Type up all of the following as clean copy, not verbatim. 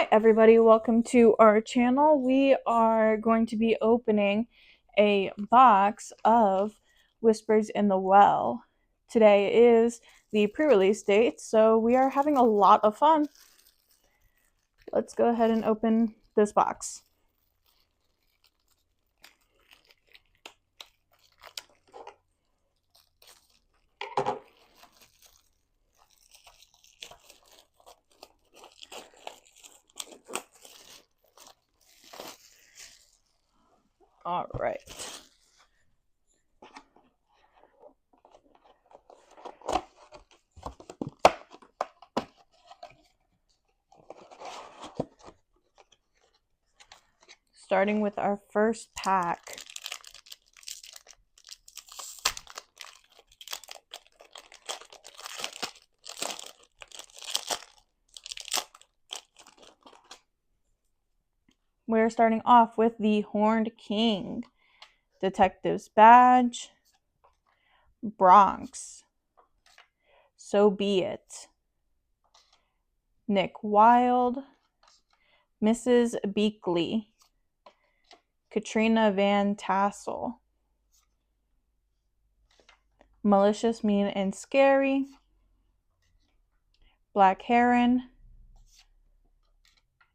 Hi everybody, welcome to our channel. We are going to be opening a box of Whispers in the Well. Today is the pre-release date, so we are having a lot of fun. Let's go ahead and open this box. All right. Starting with our first pack. We're starting off with the Horned King, Detective's Badge, Bronx, So Be It, Nick Wilde, Mrs. Beakley, Katrina Van Tassel, Malicious, Mean, and Scary, Black Heron,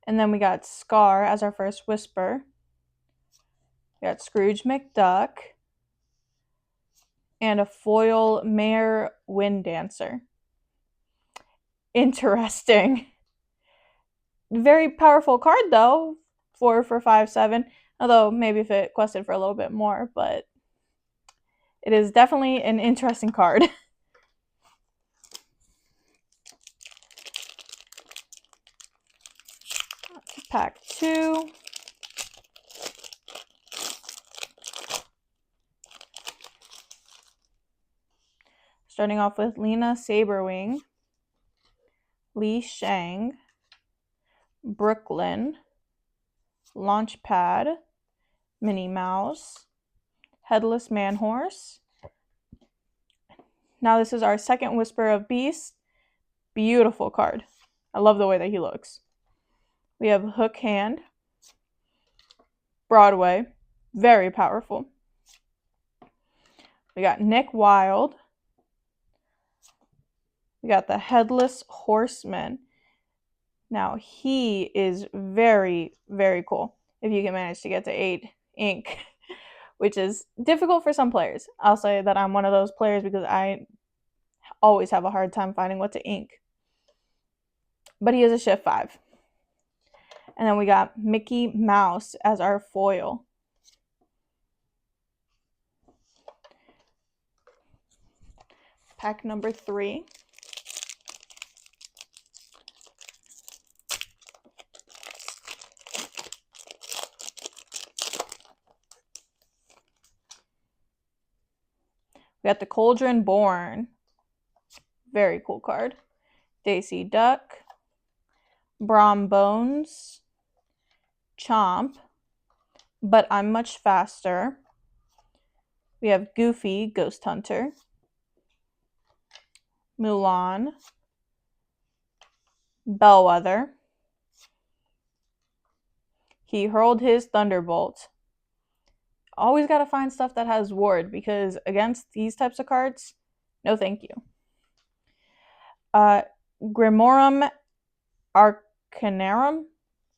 and then we got Scar as our first Whisper. We got Scrooge McDuck, and a foil Mayor Wind Dancer. Interesting. Very powerful card though, 4 for 5/7. Although maybe if it quested for a little bit more, but it is definitely an interesting card. Pack 2. Starting off with Lena Saberwing, Li Shang, Brooklyn, Launchpad, Minnie Mouse, Headless Manhorse. Now this is our second Whisper of Beast. Beautiful card. I love the way that he looks. We have Hook Hand, Broadway, very powerful. We got Nick Wilde. We got the Headless Horseman. Now he is very, very cool if you can manage to get to 8 ink, which is difficult for some players. I'll say that I'm one of those players because I always have a hard time finding what to ink. But he is a shift 5. And then we got Mickey Mouse as our foil. Pack number 3. We got the Cauldron Born. Very cool card. Daisy Duck, Brom Bones, Chomp, But I'm Much Faster. We have Goofy, Ghost Hunter, Mulan, Bellwether. He Hurled His Thunderbolt. Always got to find stuff that has ward because against these types of cards, no thank you. Grimorum Arcanarum.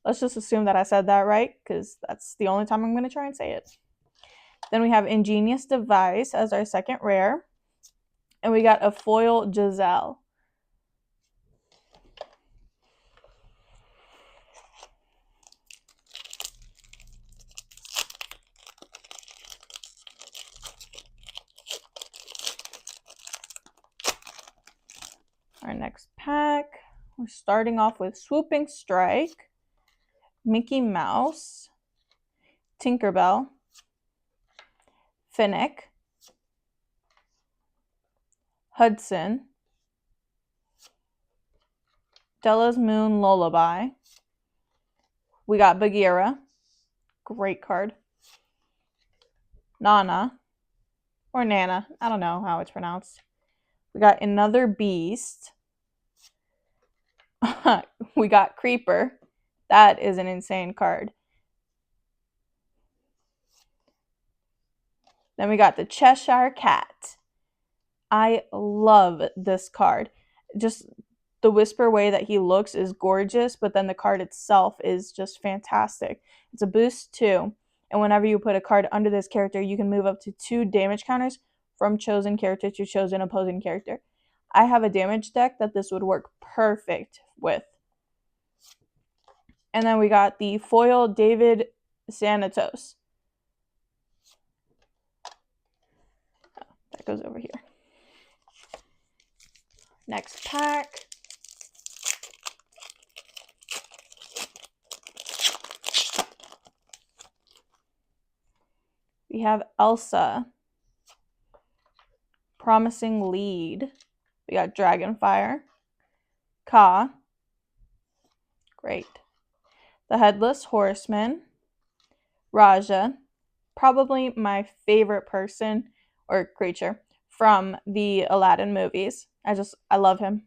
Let's just assume that I said that right because that's the only time I'm going to try and say it. Then we have Ingenious Device as our second rare. And we got a foil Giselle. Our next pack, we're starting off with Swooping Strike, Mickey Mouse, Tinkerbell, Finnick, Hudson, Della's Moon Lullaby. We got Bagheera, great card. Nana, or Nana, I don't know how it's pronounced. We got Another Beast. We got Creeper, That is an insane card. Then we got the Cheshire Cat. I love this card. Just the whisper way that he looks is gorgeous, but then the card itself is just fantastic. It's a boost too, and whenever you put a card under this character, you can move up to 2 damage counters from chosen character to chosen opposing character. I have a damage deck that this would work perfect with. And then we got the foil David Sanatos. That goes over here. Next pack. We have Elsa. Promising Lead. We got Dragonfire. Ka. Great. The Headless Horseman. Raja. Probably my favorite person or creature from the Aladdin movies. I love him.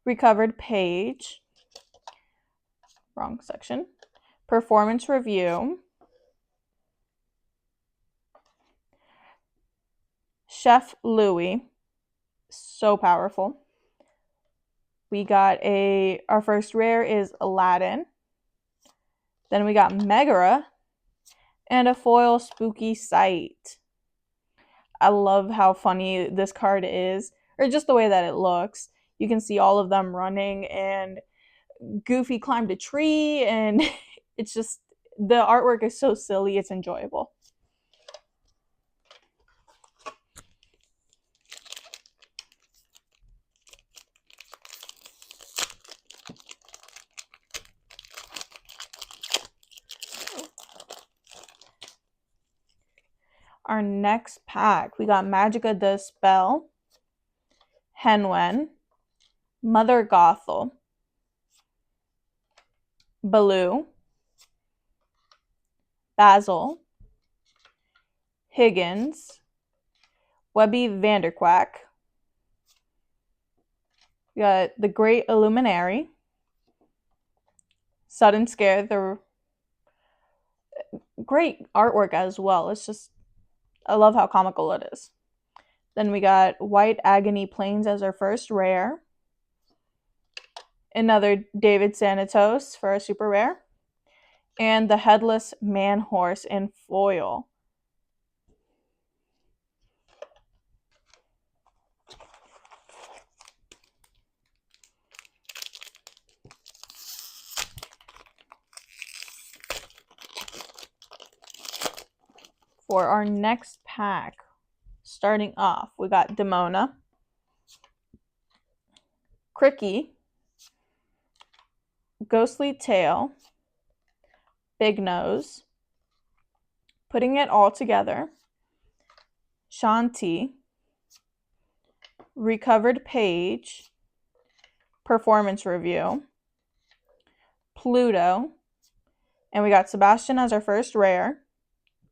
Recovered Page. Wrong section. Performance Review. Chef Louis. So powerful. We got our first rare is Aladdin. Then we got Megara and a foil Spooky Sight. I love how funny this card is, or just the way that it looks. You can see all of them running, and Goofy climbed a tree, and it's just, the artwork is so silly, it's enjoyable. Our next pack, we got Magica the Spell, Henwen, Mother Gothel, Baloo, Basil, Higgins, Webby Vanderquack. We got the Great Illuminary, Sudden Scare, the great artwork as well. It's just, I love how comical it is. Then we got White Agony Plains as our first rare. Another David Sanatos for a super rare. And the Headless Man Horse in foil. For our next pack, starting off, we got Demona, Cricky, Ghostly Tail, Big Nose, Putting It All Together, Shanti, Recovered Page, Performance Review, Pluto, and we got Sebastian as our first rare.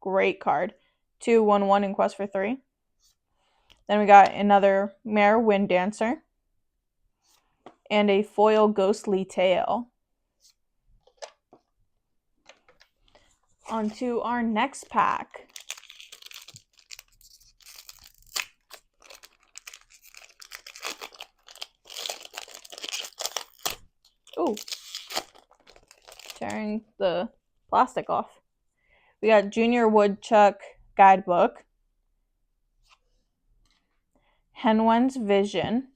Great card. 2/1/1 in Quest for 3. Then we got another Mare Wind Dancer and a foil Ghostly Tail. On to our next pack. Ooh. Tearing the plastic off. We got Junior Woodchuck Guidebook, Henwen's Vision,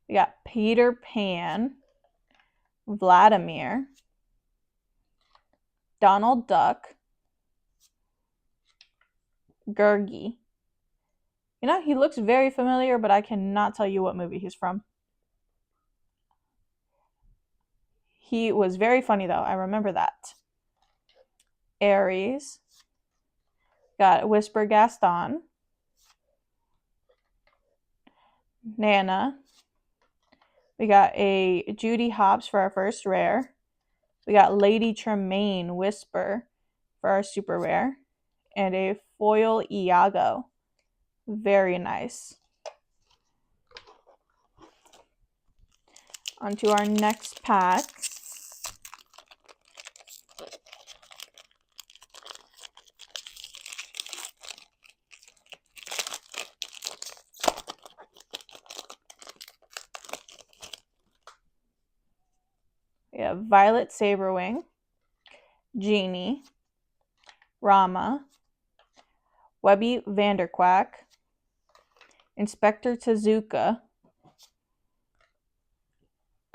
we got Peter Pan, Vladimir, Donald Duck, Gurgi. You know, he looks very familiar, but I cannot tell you what movie he's from. He was very funny, though. I remember that. Aries. Got Whisper Gaston. Nana. We got a Judy Hopps for our first rare. We got Lady Tremaine Whisper for our super rare. And a foil Iago. Very nice. On to our next pack. We have Violet Saberwing, Genie, Rama, Webby Vanderquack, Inspector Tezuka.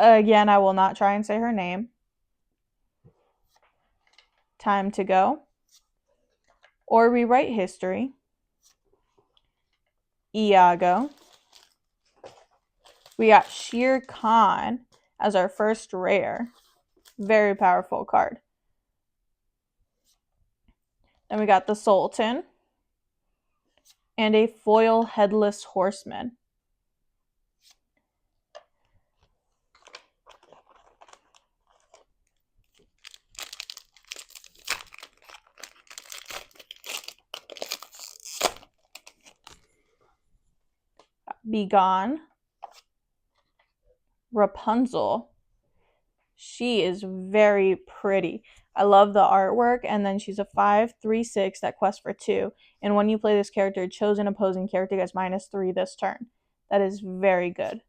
Again, I will not try and say her name. Time to Go, or Rewrite History, Iago. We got Shere Khan as our first rare. Very powerful card. Then we got the Sultan and a foil Headless Horseman. Begone, Rapunzel. She is very pretty. I love the artwork, and then she's a 5/3/6 that quests for 2. And when you play this character, chosen opposing character gets -3 this turn. That is very good.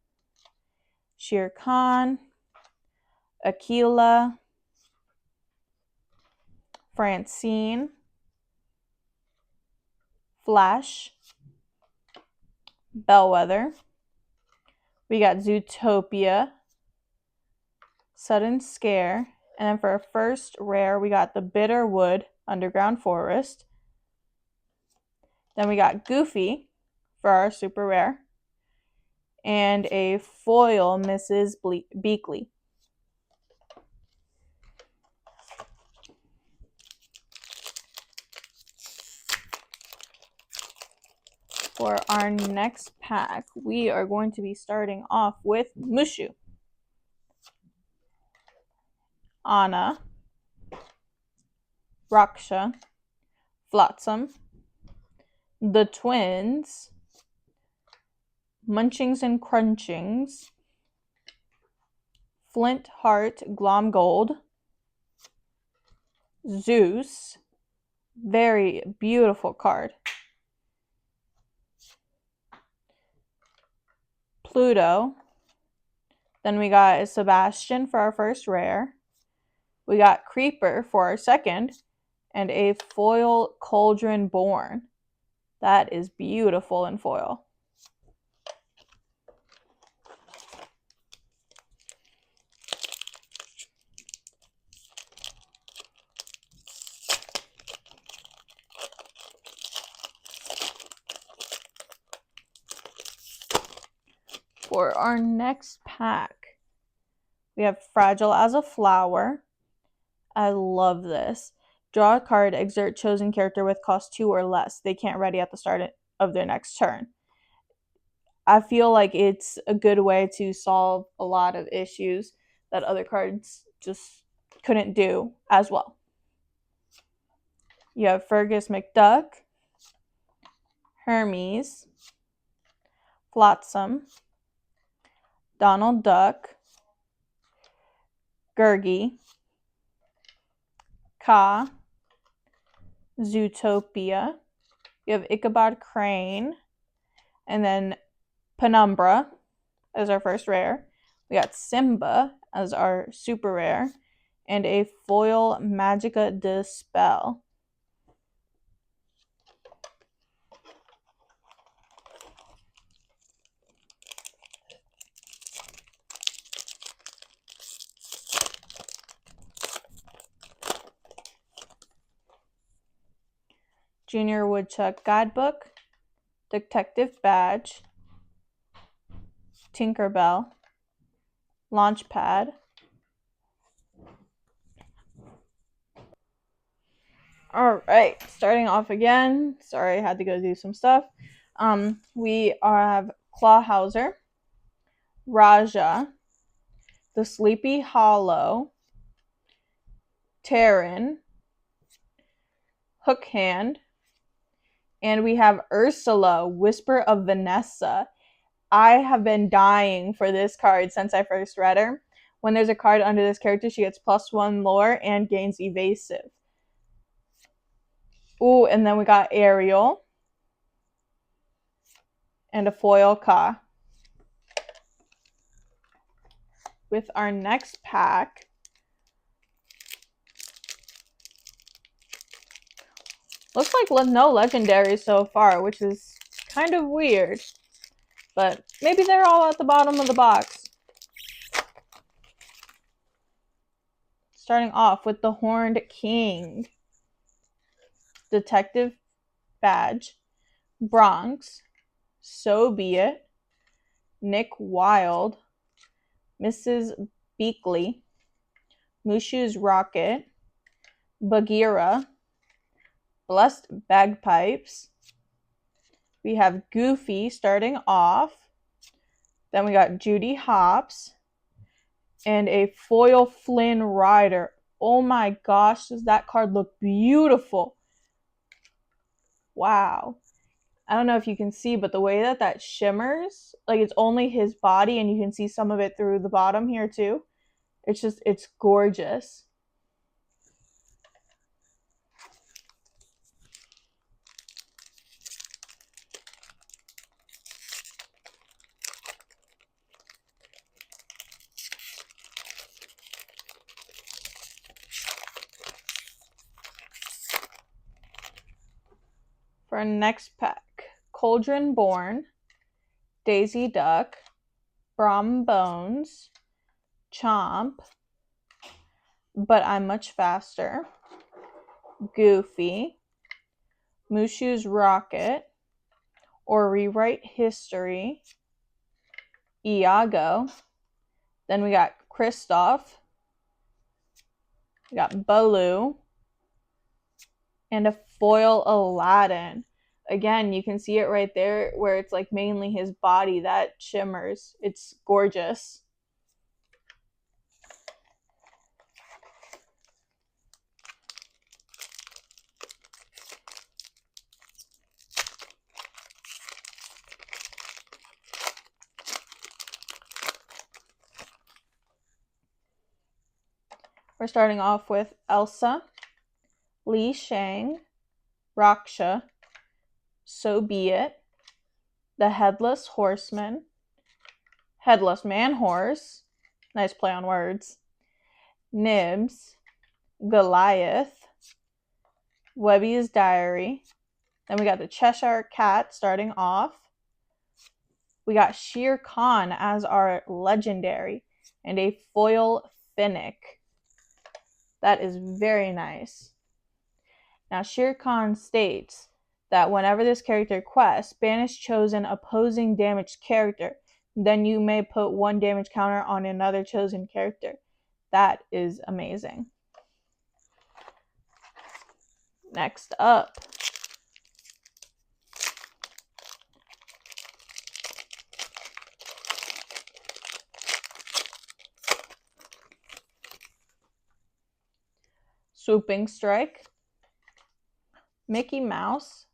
Shere Khan, Aquila, Francine, Flash, Bellwether. We got Zootopia, Sudden Scare, and then for our first rare, we got the Bitterwood Underground Forest. Then we got Goofy for our super rare, and a foil Mrs. Beakley. For our next pack, we are going to be starting off with Mushu, Anna, Raksha, Flotsam, the Twins, Munchings and Crunchings, Flint Heart Glomgold, Zeus. Very beautiful card. Pluto. Then we got Sebastian for our first rare. We got Creeper for our second, and a foil Cauldron Born. That is beautiful in foil. For our next pack, we have Fragile as a Flower. I love this. Draw a card, exert chosen character with cost 2 or less. They can't ready at the start of their next turn. I feel like it's a good way to solve a lot of issues that other cards just couldn't do as well. You have Fergus McDuck, Hermes, Flotsam, Donald Duck, Gurgi, Ka, Zootopia. You have Ichabod Crane, and then Penumbra as our first rare. We got Simba as our super rare, and a foil Magica Dispel. Junior Woodchuck Guidebook, Detective Badge, Tinkerbell, Launchpad. Alright, starting off again. Sorry, I had to go do some stuff. We have Clawhauser, Raja, the Sleepy Hollow, Terran, Hookhand, and we have Ursula, Whisper of Vanessa. I have been dying for this card since I first read her. When there's a card under this character, she gets +1 lore and gains evasive. Ooh, and then we got Ariel and a foil Ka. With our next pack, Looks like no legendaries so far, which is kind of weird. But maybe they're all at the bottom of the box. Starting off with the Horned King. Detective Badge. Bronx. So Be It. Nick Wilde. Mrs. Beakley. Mushu's Rocket. Bagheera. Blessed Bagpipes. We have Goofy starting off. Then we got Judy Hopps. And a foil Flynn Rider. Oh my gosh, does that card look beautiful. Wow. I don't know if you can see, but the way that shimmers, like it's only his body and you can see some of it through the bottom here too. It's gorgeous. For our next pack, Cauldron Born, Daisy Duck, Brom Bones, Chomp, But I'm Much Faster, Goofy, Mushu's Rocket, or Rewrite History, Iago. Then we got Kristoff, we got Baloo, and a foil Aladdin. Again, you can see it right there where it's like mainly his body that shimmers. It's gorgeous. We're starting off with Elsa, Li Shang, Raksha, So Be It, the Headless Horseman, Headless Man Horse, nice play on words, Nibs, Goliath, Webby's Diary. Then we got the Cheshire Cat starting off. We got Shere Khan as our legendary and a foil Finnick. That is very nice. Now, Shere Khan states that whenever this character quests, banish chosen opposing damaged character. Then you may put one damage counter on another chosen character. That is amazing. Next up, Swooping Strike, Mickey Mouse,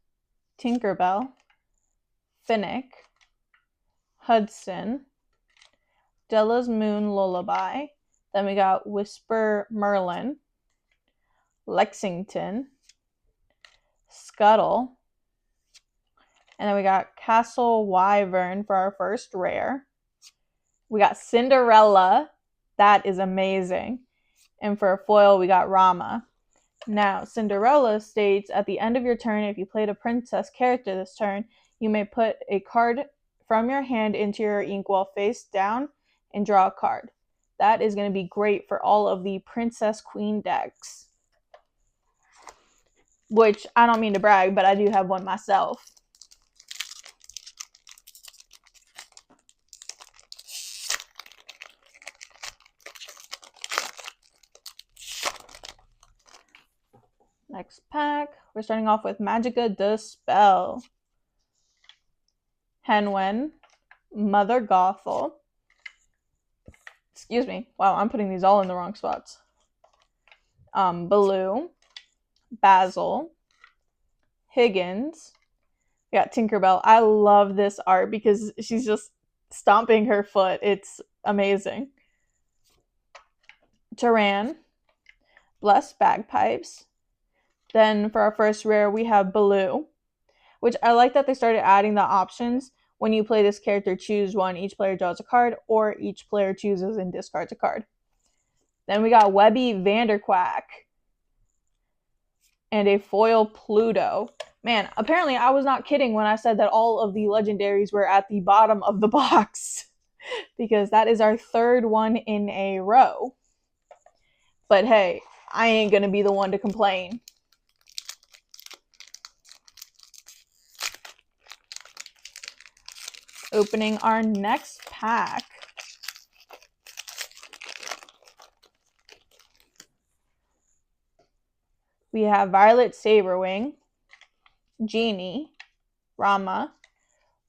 Tinkerbell, Finnick, Hudson, Della's Moon Lullaby. Then we got Whisper Merlin, Lexington, Scuttle, and then we got Castle Wyvern for our first rare. We got Cinderella. That is amazing. And for a foil, we got Rama. Now, Cinderella states, at the end of your turn, if you played a princess character this turn, you may put a card from your hand into your inkwell face down and draw a card. That is going to be great for all of the Princess Queen decks. Which, I don't mean to brag, but I do have one myself. Next pack, we're starting off with Magica de Spell, Henwen, Mother Gothel. Excuse me. Wow, I'm putting these all in the wrong spots. Baloo, Basil, Higgins. We got Tinkerbell. I love this art because she's just stomping her foot. It's amazing. Taran, Blessed Bagpipes. Then for our first rare, we have Baloo, which I like that they started adding the options. When you play this character, choose one. Each player draws a card, or each player chooses and discards a card. Then we got Webby Vanderquack. and a foil Pluto. Man, apparently I was not kidding when I said that all of the legendaries were at the bottom of the box, because that is our third one in a row. But hey, I ain't gonna be the one to complain. Opening our next pack. We have Violet Saberwing, Genie, Rama,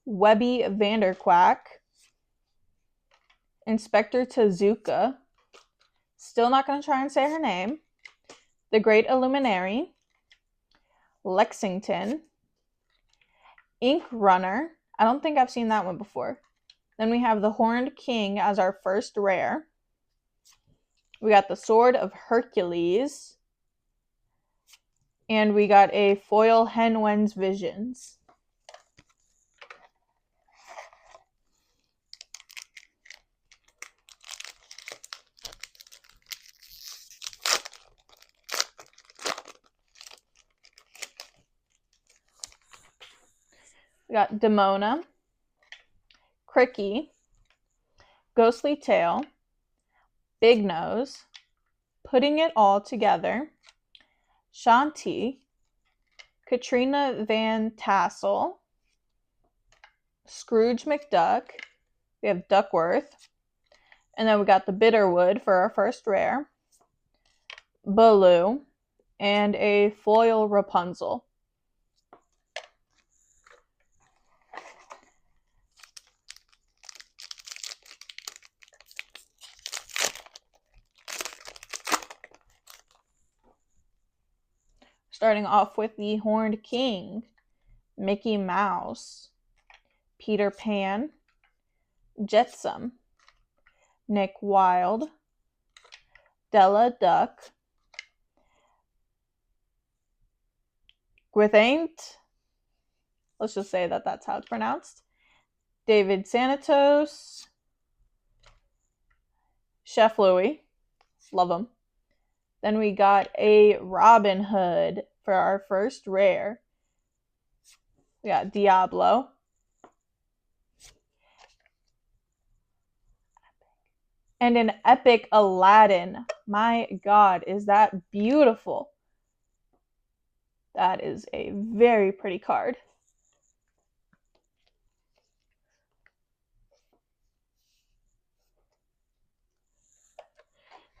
Webby Vanderquack, Inspector Tezuka, still not going to try and say her name, the Great Illuminary, Lexington, Ink Runner. I don't think I've seen that one before. Then we have the Horned King as our first rare. We got the Sword of Hercules. And we got a foil Henwen's Visions. We got Demona, Cricky, Ghostly Tail, Big Nose, Putting It All Together, Shanti, Katrina Van Tassel, Scrooge McDuck, we have Duckworth, and then we got the Bitterwood for our first rare, Baloo, and a foil Rapunzel. Starting off with the Horned King, Mickey Mouse, Peter Pan, Jetsam, Nick Wilde, Della Duck, Gwithaint, let's just say that that's how it's pronounced, David Sanatos, Chef Louie, love him. Then we got a Robin Hood for our first rare. We got Diablo. And an epic Aladdin. My God, is that beautiful. That is a very pretty card.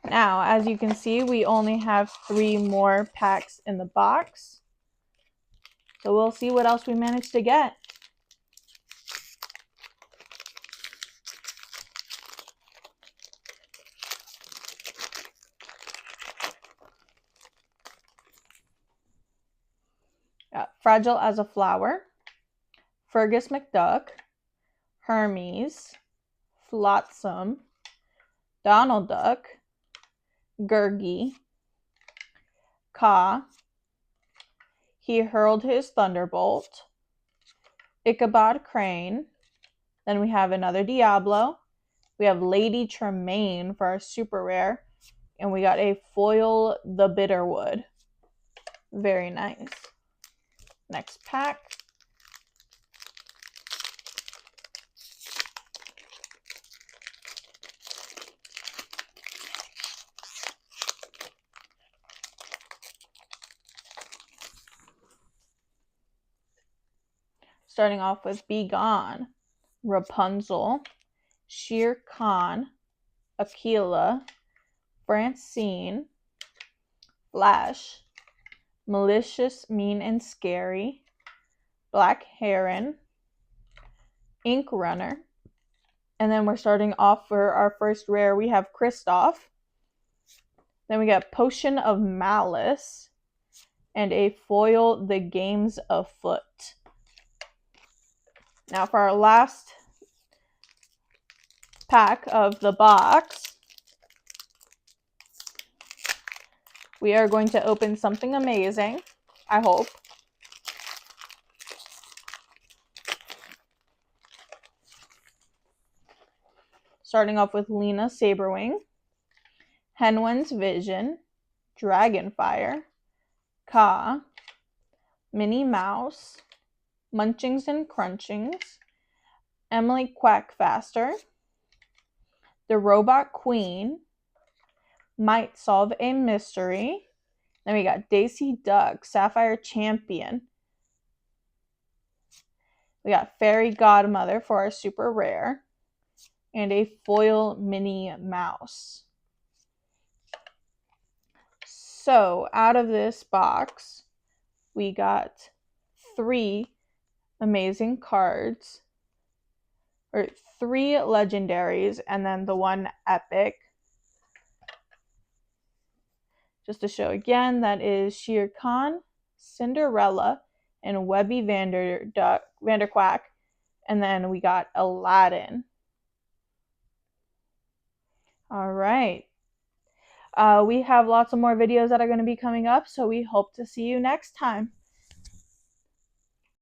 Now, as you can see, we only have 3 more packs in the box. So we'll see what else we managed to get. Got Fragile as a Flower, Fergus McDuck, Hermes, Flotsam, Donald Duck, Gurgi, Ka, He Hurled His Thunderbolt, Ichabod Crane. Then we have another Diablo. We have Lady Tremaine for our super rare. And we got a foil The Bitterwood. Very nice. Next pack. Starting off with Be Gone, Rapunzel, Shere Khan, Aquila, Francine, Flash, Malicious, Mean and Scary, Black Heron, Ink Runner, and then we're starting off for our first rare. We have Kristoff. Then we got Potion of Malice and a foil The Games Afoot. Now for our last pack of the box, we are going to open something amazing, I hope. Starting off with Lena Saberwing, Henwen's Vision, Dragonfire, Ka, Minnie Mouse, Munchings and Crunchings, Emily Quackfaster, The Robot Queen, Might Solve a Mystery. Then we got Daisy Duck, Sapphire Champion. We got Fairy Godmother for our super rare, and a foil Minnie Mouse. So out of this box, we got 3 amazing cards, or 3 legendaries, and then the 1 epic. Just to show again, that is Shere Khan, Cinderella, and Webby Vanderquack. And then we got Aladdin. All right. We have lots of more videos that are going to be coming up, so we hope to see you next time.